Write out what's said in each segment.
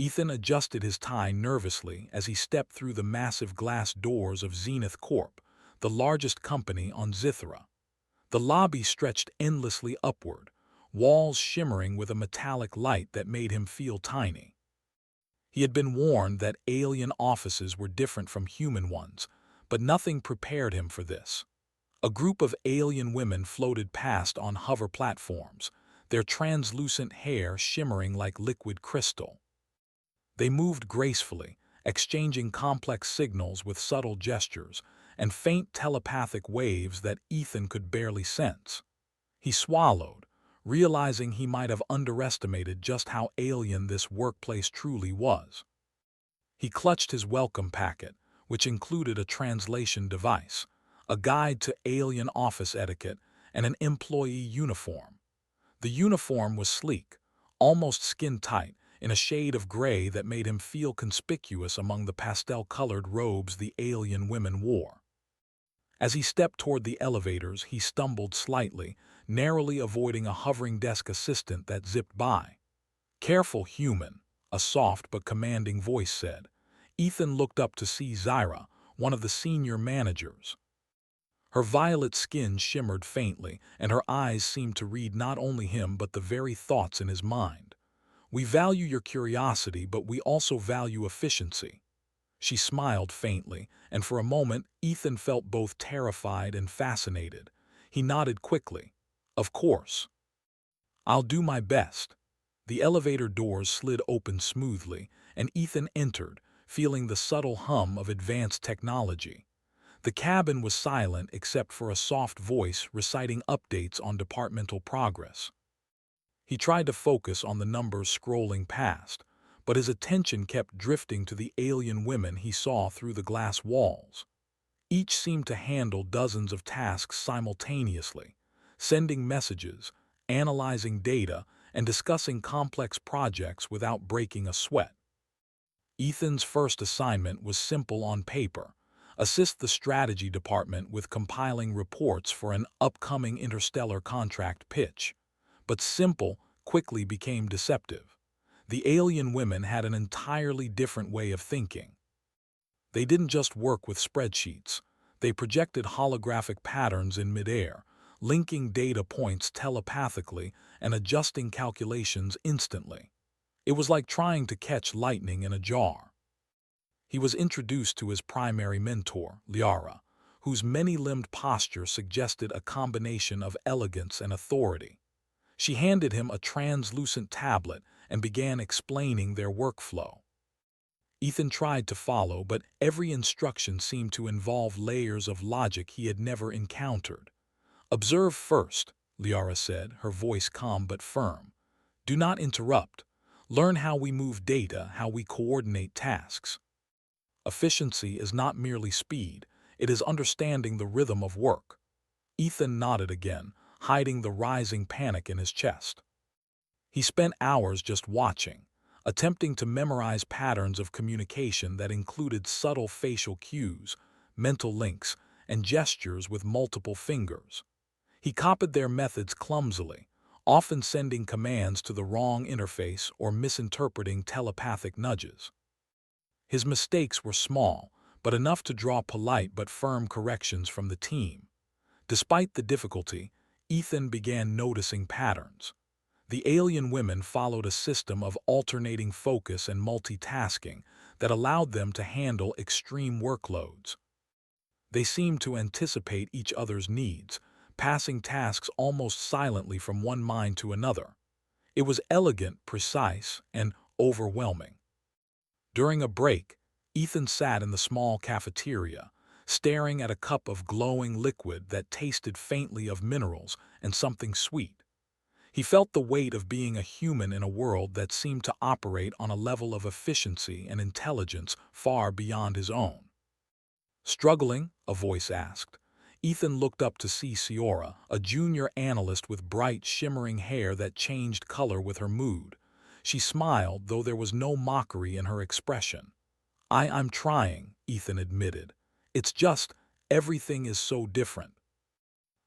Ethan adjusted his tie nervously as he stepped through the massive glass doors of Zenith Corp, the largest company on Zithra. The lobby stretched endlessly upward, walls shimmering with a metallic light that made him feel tiny. He had been warned that alien offices were different from human ones, but nothing prepared him for this. A group of alien women floated past on hover platforms, their translucent hair shimmering like liquid crystal. They moved gracefully, exchanging complex signals with subtle gestures and faint telepathic waves that Ethan could barely sense. He swallowed, realizing he might have underestimated just how alien this workplace truly was. He clutched his welcome packet, which included a translation device, a guide to alien office etiquette, and an employee uniform. The uniform was sleek, almost skin-tight, in a shade of gray that made him feel conspicuous among the pastel-colored robes the alien women wore. As he stepped toward the elevators, he stumbled slightly, narrowly avoiding a hovering desk assistant that zipped by. "Careful, human," a soft but commanding voice said. Ethan looked up to see Zyra, one of the senior managers. Her violet skin shimmered faintly, and her eyes seemed to read not only him but the very thoughts in his mind. "We value your curiosity, but we also value efficiency." She smiled faintly, and for a moment Ethan felt both terrified and fascinated. He nodded quickly. "Of course. I'll do my best." The elevator doors slid open smoothly, and Ethan entered, feeling the subtle hum of advanced technology. The cabin was silent except for a soft voice reciting updates on departmental progress. He tried to focus on the numbers scrolling past, but his attention kept drifting to the alien women he saw through the glass walls. Each seemed to handle dozens of tasks simultaneously, sending messages, analyzing data, and discussing complex projects without breaking a sweat. Ethan's first assignment was simple on paper: assist the strategy department with compiling reports for an upcoming interstellar contract pitch. But simple quickly became deceptive. The alien women had an entirely different way of thinking. They didn't just work with spreadsheets. They projected holographic patterns in midair, linking data points telepathically and adjusting calculations instantly. It was like trying to catch lightning in a jar. He was introduced to his primary mentor, Liara, whose many-limbed posture suggested a combination of elegance and authority. She handed him a translucent tablet and began explaining their workflow. Ethan tried to follow, but every instruction seemed to involve layers of logic he had never encountered. "Observe first," Liara said, her voice calm but firm. "Do not interrupt. Learn how we move data, how we coordinate tasks." Efficiency is not merely speed, it is understanding the rhythm of work. Ethan nodded again, hiding the rising panic in his chest. He spent hours just watching, attempting to memorize patterns of communication that included subtle facial cues, mental links, and gestures with multiple fingers. He copied their methods clumsily, often sending commands to the wrong interface or misinterpreting telepathic nudges. His mistakes were small, but enough to draw polite but firm corrections from the team. Despite the difficulty, Ethan began noticing patterns. The alien women followed a system of alternating focus and multitasking that allowed them to handle extreme workloads. They seemed to anticipate each other's needs, passing tasks almost silently from one mind to another. It was elegant, precise, and overwhelming. During a break, Ethan sat in the small cafeteria, staring at a cup of glowing liquid that tasted faintly of minerals and something sweet. He felt the weight of being a human in a world that seemed to operate on a level of efficiency and intelligence far beyond his own. "Struggling?" a voice asked. Ethan looked up to see Ciora, a junior analyst with bright, shimmering hair that changed color with her mood. She smiled, though there was no mockery in her expression. I'm trying," Ethan admitted. "It's just, everything is so different."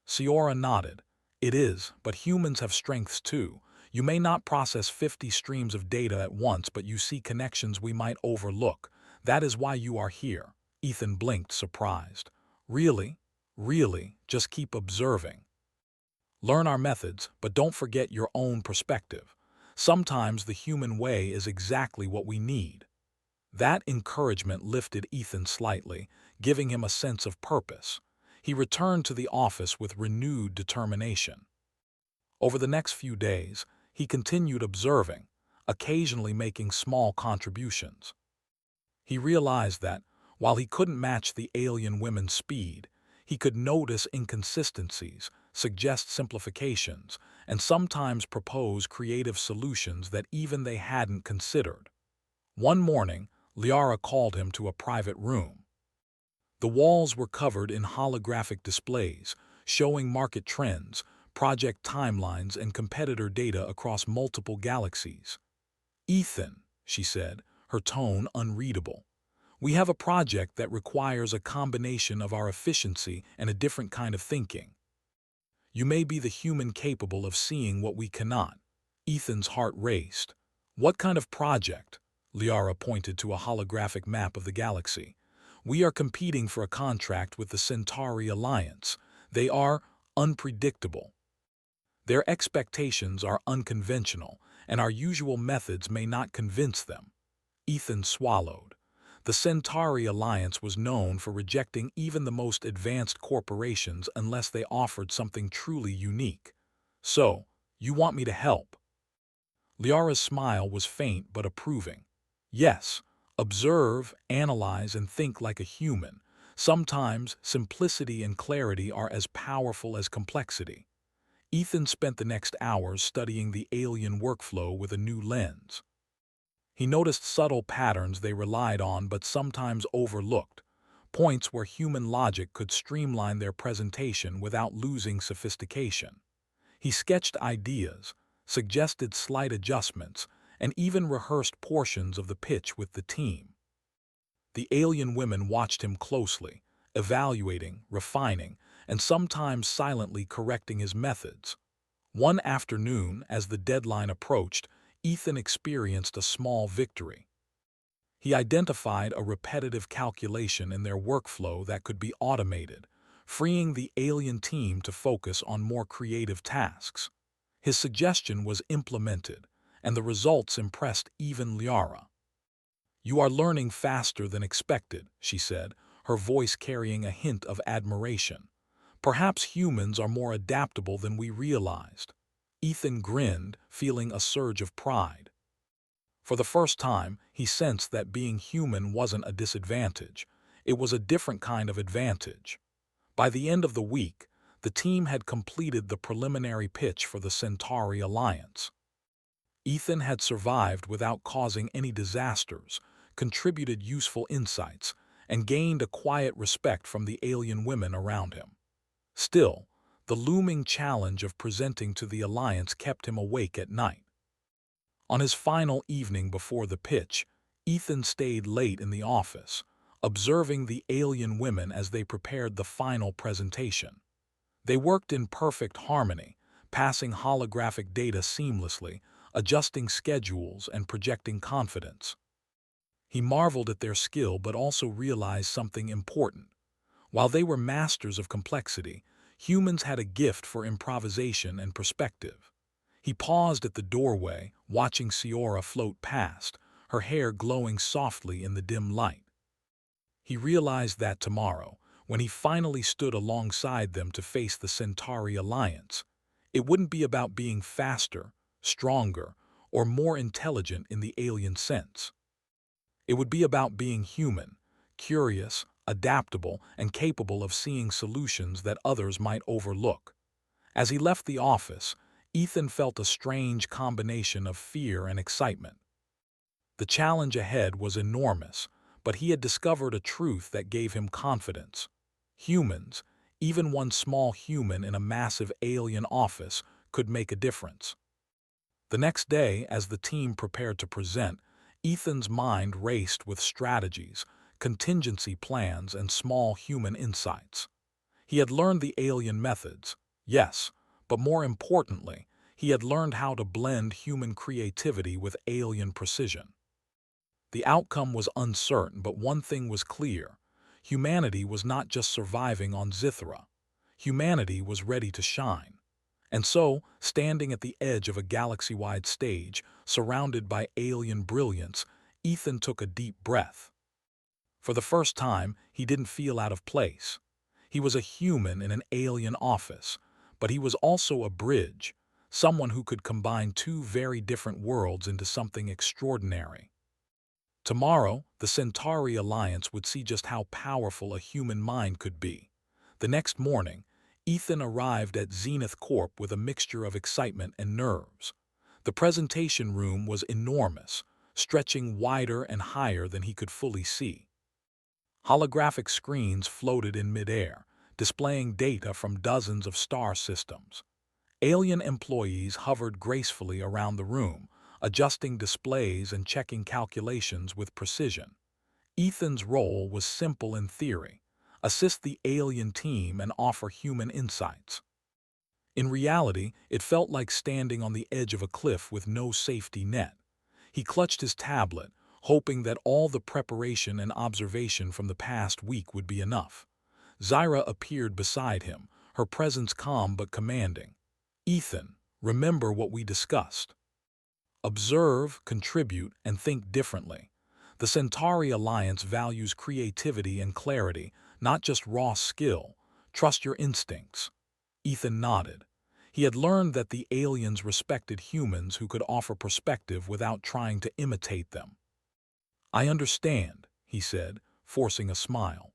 Ciora nodded. "It is, but humans have strengths too. You may not process 50 streams of data at once, but you see connections we might overlook. That is why you are here." Ethan blinked, surprised. "Really? Really? Just keep observing. Learn our methods, but don't forget your own perspective. Sometimes the human way is exactly what we need." That encouragement lifted Ethan slightly, giving him a sense of purpose. He returned to the office with renewed determination. Over the next few days, he continued observing, occasionally making small contributions. He realized that, while he couldn't match the alien women's speed, he could notice inconsistencies, suggest simplifications, and sometimes propose creative solutions that even they hadn't considered. One morning, Liara called him to a private room. The walls were covered in holographic displays, showing market trends, project timelines, and competitor data across multiple galaxies. "Ethan," she said, her tone unreadable, "we have a project that requires a combination of our efficiency and a different kind of thinking. You may be the human capable of seeing what we cannot." Ethan's heart raced. "What kind of project?" Liara pointed to a holographic map of the galaxy. "We are competing for a contract with the Centauri Alliance. They are unpredictable. Their expectations are unconventional, and our usual methods may not convince them." Ethan swallowed. The Centauri Alliance was known for rejecting even the most advanced corporations unless they offered something truly unique. "So, you want me to help?" Liara's smile was faint but approving. "Yes, observe, analyze, and think like a human. Sometimes simplicity and clarity are as powerful as complexity." Ethan spent the next hours studying the alien workflow with a new lens. He noticed subtle patterns they relied on but sometimes overlooked, points where human logic could streamline their presentation without losing sophistication. He sketched ideas, suggested slight adjustments, and even rehearsed portions of the pitch with the team. The alien women watched him closely, evaluating, refining, and sometimes silently correcting his methods. One afternoon, as the deadline approached, Ethan experienced a small victory. He identified a repetitive calculation in their workflow that could be automated, freeing the alien team to focus on more creative tasks. His suggestion was implemented, and the results impressed even Liara. "You are learning faster than expected," she said, her voice carrying a hint of admiration. "Perhaps humans are more adaptable than we realized." Ethan grinned, feeling a surge of pride. For the first time, he sensed that being human wasn't a disadvantage. It was a different kind of advantage. By the end of the week, the team had completed the preliminary pitch for the Centauri Alliance. Ethan had survived without causing any disasters, contributed useful insights, and gained a quiet respect from the alien women around him. Still, the looming challenge of presenting to the Alliance kept him awake at night. On his final evening before the pitch, Ethan stayed late in the office, observing the alien women as they prepared the final presentation. They worked in perfect harmony, passing holographic data seamlessly, adjusting schedules and projecting confidence. He marveled at their skill but also realized something important. While they were masters of complexity, humans had a gift for improvisation and perspective. He paused at the doorway, watching Ciora float past, her hair glowing softly in the dim light. He realized that tomorrow, when he finally stood alongside them to face the Centauri Alliance, it wouldn't be about being faster, stronger, or more intelligent in the alien sense. It would be about being human, curious, adaptable, and capable of seeing solutions that others might overlook. As he left the office, Ethan felt a strange combination of fear and excitement. The challenge ahead was enormous, but he had discovered a truth that gave him confidence. Humans, even one small human in a massive alien office, could make a difference. The next day, as the team prepared to present, Ethan's mind raced with strategies, contingency plans, and small human insights. He had learned the alien methods, yes, but more importantly, He had learned how to blend human creativity with alien precision. The outcome was uncertain, but one thing was clear. Humanity was not just surviving on Zithra. Humanity was ready to shine. And so, standing at the edge of a galaxy-wide stage, surrounded by alien brilliance, Ethan took a deep breath. For the first time, he didn't feel out of place. He was a human in an alien office, but he was also a bridge, someone who could combine two very different worlds into something extraordinary. Tomorrow, the Centauri Alliance would see just how powerful a human mind could be. The next morning, Ethan arrived at Zenith Corp with a mixture of excitement and nerves. The presentation room was enormous, stretching wider and higher than he could fully see. Holographic screens floated in midair, displaying data from dozens of star systems. Alien employees hovered gracefully around the room, adjusting displays and checking calculations with precision. Ethan's role was simple in theory: assist the alien team and offer human insights. In reality, it felt like standing on the edge of a cliff with no safety net. He clutched his tablet, hoping that all the preparation and observation from the past week would be enough. Zyra appeared beside him, her presence calm but commanding. "Ethan, remember what we discussed. Observe, contribute, and think differently. The Centauri Alliance values creativity and clarity, not just raw skill. Trust your instincts." Ethan nodded. He had learned that the aliens respected humans who could offer perspective without trying to imitate them. "I understand," he said, forcing a smile.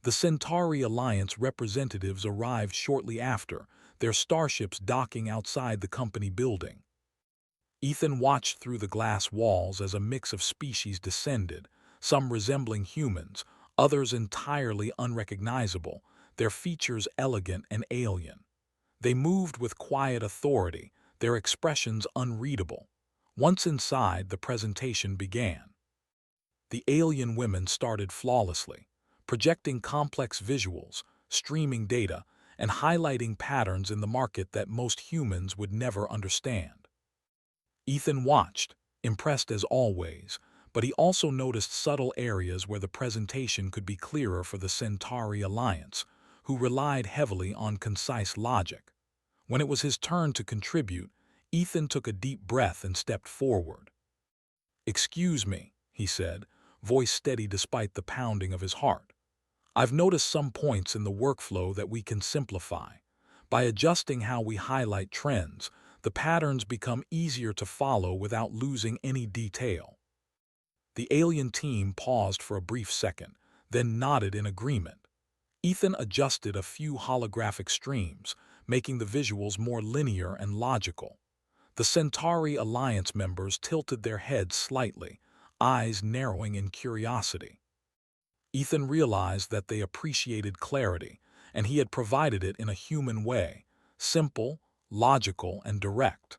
The Centauri Alliance representatives arrived shortly after, their starships docking outside the company building. Ethan watched through the glass walls as a mix of species descended, some resembling humans, others entirely unrecognizable, their features elegant and alien. They moved with quiet authority, their expressions unreadable. Once inside, the presentation began. The alien women started flawlessly, projecting complex visuals, streaming data, and highlighting patterns in the market that most humans would never understand. Ethan watched, impressed as always, but he also noticed subtle areas where the presentation could be clearer for the Centauri Alliance, who relied heavily on concise logic. When it was his turn to contribute, Ethan took a deep breath and stepped forward. "Excuse me," he said, voice steady despite the pounding of his heart. "I've noticed some points in the workflow that we can simplify. By adjusting how we highlight trends, the patterns become easier to follow without losing any detail." The alien team paused for a brief second, then nodded in agreement. Ethan adjusted a few holographic streams, making the visuals more linear and logical. The Centauri Alliance members tilted their heads slightly, eyes narrowing in curiosity. Ethan realized that they appreciated clarity, and he had provided it in a human way: simple, logical, and direct.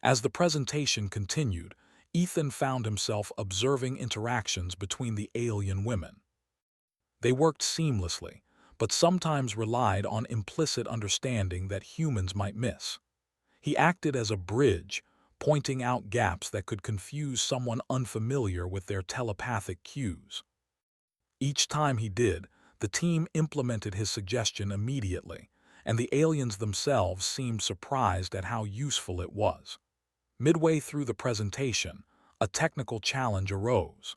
As the presentation continued, Ethan found himself observing interactions between the alien women. They worked seamlessly, but sometimes relied on implicit understanding that humans might miss. He acted as a bridge, pointing out gaps that could confuse someone unfamiliar with their telepathic cues. Each time he did, the team implemented his suggestion immediately, and the aliens themselves seemed surprised at how useful it was. Midway through the presentation, a technical challenge arose.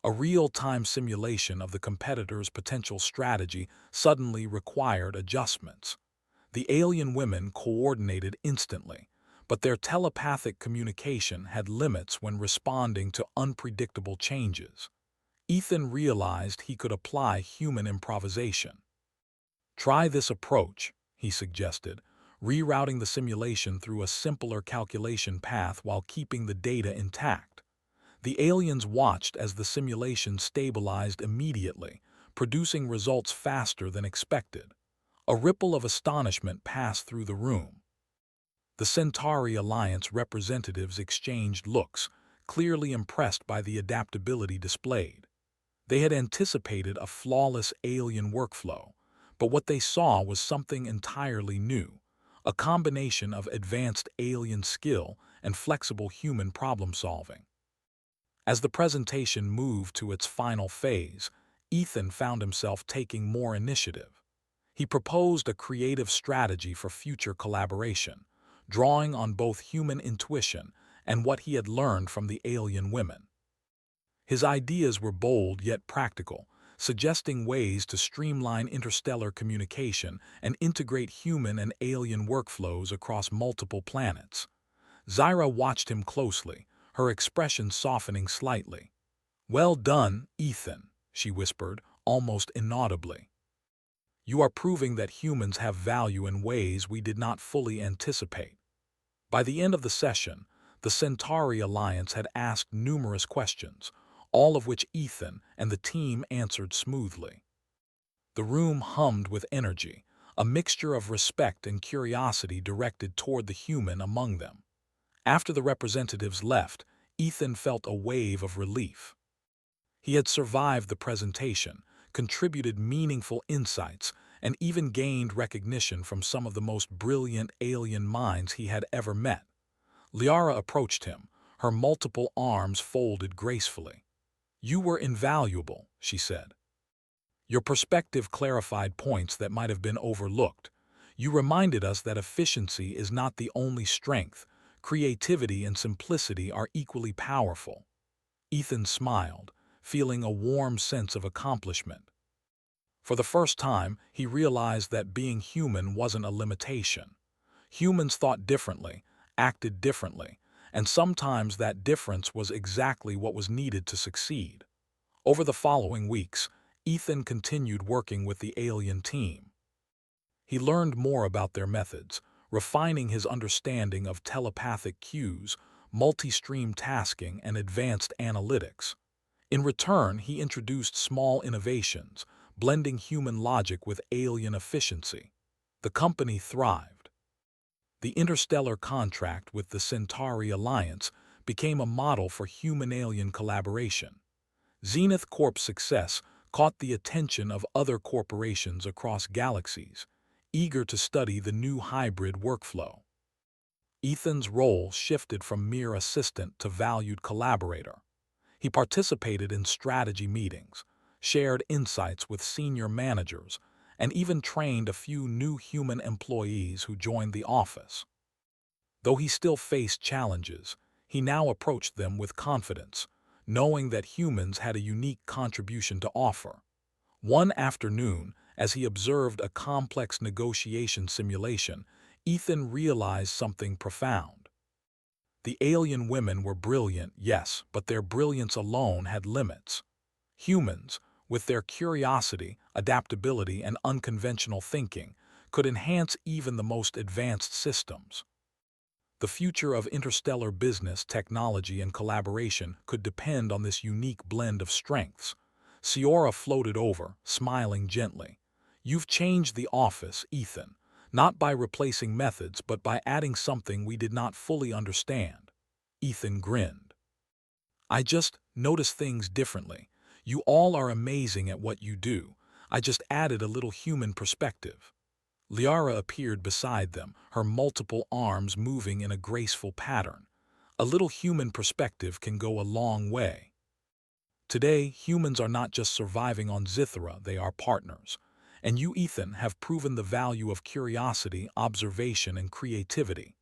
A real-time simulation of the competitor's potential strategy suddenly required adjustments. The alien women coordinated instantly, but their telepathic communication had limits when responding to unpredictable changes. Ethan realized he could apply human improvisation. "Try this approach," he suggested, rerouting the simulation through a simpler calculation path while keeping the data intact. The aliens watched as the simulation stabilized immediately, producing results faster than expected. A ripple of astonishment passed through the room. The Centauri Alliance representatives exchanged looks, clearly impressed by the adaptability displayed. They had anticipated a flawless alien workflow, but what they saw was something entirely new: a combination of advanced alien skill and flexible human problem-solving. As the presentation moved to its final phase, Ethan found himself taking more initiative. He proposed a creative strategy for future collaboration, drawing on both human intuition and what he had learned from the alien women. His ideas were bold yet practical, suggesting ways to streamline interstellar communication and integrate human and alien workflows across multiple planets. Zyra watched him closely, her expression softening slightly. "Well done, Ethan," she whispered, almost inaudibly. "You are proving that humans have value in ways we did not fully anticipate." By the end of the session, the Centauri Alliance had asked numerous questions, all of which Ethan and the team answered smoothly. The room hummed with energy, a mixture of respect and curiosity directed toward the human among them. After the representatives left, Ethan felt a wave of relief. He had survived the presentation, contributed meaningful insights, and even gained recognition from some of the most brilliant alien minds he had ever met. Liara approached him, her multiple arms folded gracefully. "You were invaluable," she said. "Your perspective clarified points that might have been overlooked. You reminded us that efficiency is not the only strength. Creativity and simplicity are equally powerful." Ethan smiled, feeling a warm sense of accomplishment. For the first time, he realized that being human wasn't a limitation. Humans thought differently, acted differently, and sometimes that difference was exactly what was needed to succeed. Over the following weeks, Ethan continued working with the alien team. He learned more about their methods, refining his understanding of telepathic cues, multi-stream tasking, and advanced analytics. In return, he introduced small innovations, blending human logic with alien efficiency. The company thrived. The interstellar contract with the Centauri Alliance became a model for human-alien collaboration. Zenith Corp's success caught the attention of other corporations across galaxies, eager to study the new hybrid workflow. Ethan's role shifted from mere assistant to valued collaborator. He participated in strategy meetings, shared insights with senior managers, and even trained a few new human employees who joined the office. Though he still faced challenges, he now approached them with confidence, knowing that humans had a unique contribution to offer. One afternoon, as he observed a complex negotiation simulation, Ethan realized something profound. The alien women were brilliant, yes, but their brilliance alone had limits. Humans, with their curiosity, adaptability, and unconventional thinking, could enhance even the most advanced systems. The future of interstellar business, technology, and collaboration could depend on this unique blend of strengths. Ciora floated over, smiling gently. "You've changed the office, Ethan, not by replacing methods, but by adding something we did not fully understand." Ethan grinned. "I just notice things differently. You all are amazing at what you do. I just added a little human perspective." Liara appeared beside them, her multiple arms moving in a graceful pattern. "A little human perspective can go a long way." Today, humans are not just surviving on Zythera, they are partners. And you, Ethan, have proven the value of curiosity, observation, and creativity.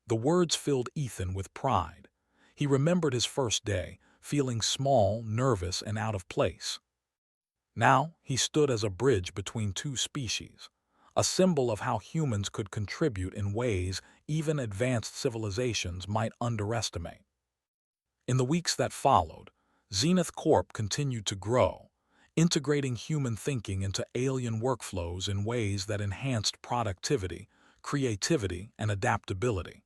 The words filled Ethan with pride. He remembered his first day, feeling small, nervous, and out of place. Now, he stood as a bridge between two species, a symbol of how humans could contribute in ways even advanced civilizations might underestimate. In the weeks that followed, Zenith Corp continued to grow, integrating human thinking into alien workflows in ways that enhanced productivity, creativity, and adaptability.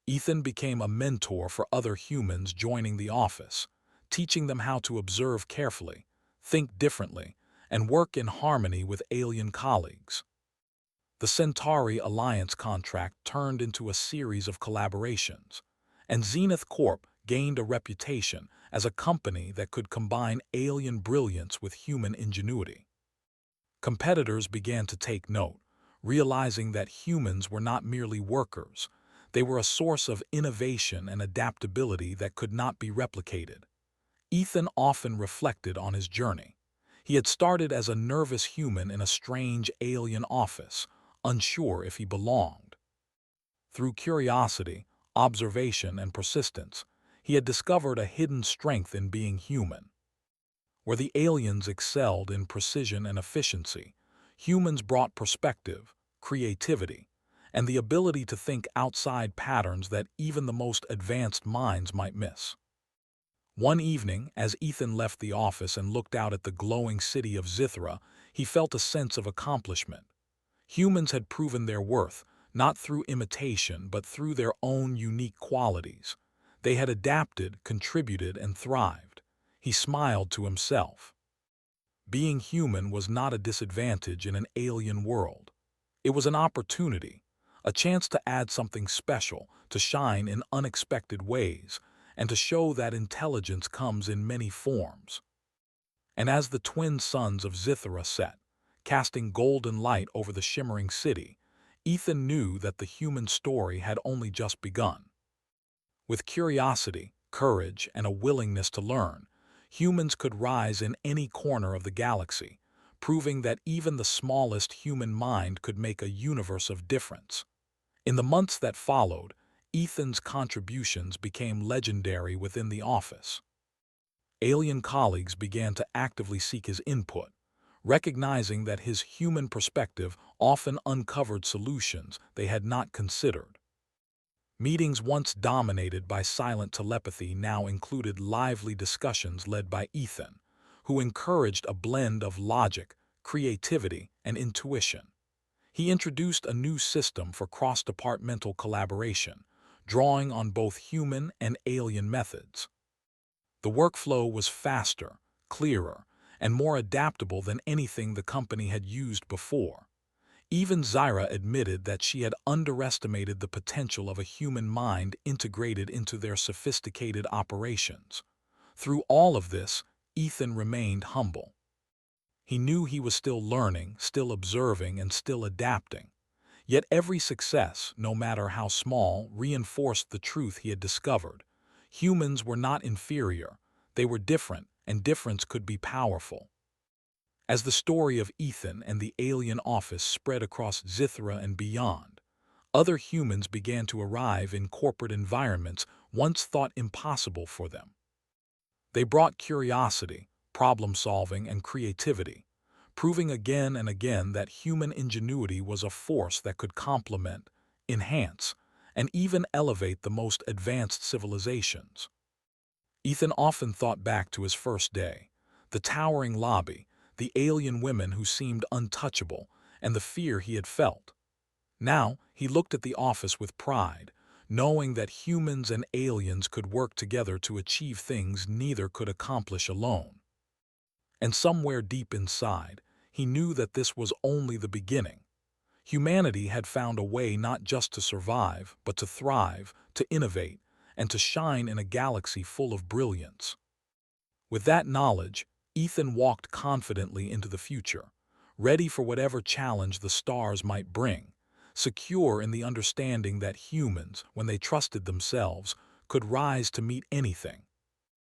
Ethan became a mentor for other humans joining the office, teaching them how to observe carefully, think differently, and work in harmony with alien colleagues. The Centauri Alliance contract turned into a series of collaborations, and Zenith Corp gained a reputation as a company that could combine alien brilliance with human ingenuity. Competitors began to take note, realizing that humans were not merely workers. They were a source of innovation and adaptability that could not be replicated. Ethan often reflected on his journey. He had started as a nervous human in a strange alien office, unsure if he belonged. Through curiosity, observation, and persistence, he had discovered a hidden strength in being human. Where the aliens excelled in precision and efficiency, humans brought perspective, creativity, and the ability to think outside patterns that even the most advanced minds might miss. One evening, as Ethan left the office and looked out at the glowing city of Zithra, he felt a sense of accomplishment. Humans had proven their worth, not through imitation but through their own unique qualities. They had adapted, contributed, and thrived. He smiled to himself. Being human was not a disadvantage in an alien world. It was an opportunity, a chance to add something special, to shine in unexpected ways, and to show that intelligence comes in many forms. And as the twin suns of Zithra set, casting golden light over the shimmering city, Ethan knew that the human story had only just begun. With curiosity, courage, and a willingness to learn, humans could rise in any corner of the galaxy, proving that even the smallest human mind could make a universe of difference. In the months that followed, Ethan's contributions became legendary within the office. Alien colleagues began to actively seek his input, recognizing that his human perspective often uncovered solutions they had not considered. Meetings once dominated by silent telepathy now included lively discussions led by Ethan, who encouraged a blend of logic, creativity, and intuition. He introduced a new system for cross-departmental collaboration, drawing on both human and alien methods. The workflow was faster, clearer, and more adaptable than anything the company had used before. Even Zyra admitted that she had underestimated the potential of a human mind integrated into their sophisticated operations. Through all of this, Ethan remained humble. He knew he was still learning, still observing, and still adapting. Yet every success, no matter how small, reinforced the truth he had discovered. Humans were not inferior, they were different, and difference could be powerful. As the story of Ethan and the alien office spread across Zithra and beyond, other humans began to arrive in corporate environments once thought impossible for them. They brought curiosity, problem-solving, and creativity, proving again and again that human ingenuity was a force that could complement, enhance, and even elevate the most advanced civilizations. Ethan often thought back to his first day, the towering lobby, the alien women who seemed untouchable, and the fear he had felt. Now, he looked at the office with pride, knowing that humans and aliens could work together to achieve things neither could accomplish alone. And somewhere deep inside, he knew that this was only the beginning. Humanity had found a way not just to survive, but to thrive, to innovate, and to shine in a galaxy full of brilliance. With that knowledge, Ethan walked confidently into the future, ready for whatever challenge the stars might bring, secure in the understanding that humans, when they trusted themselves, could rise to meet anything.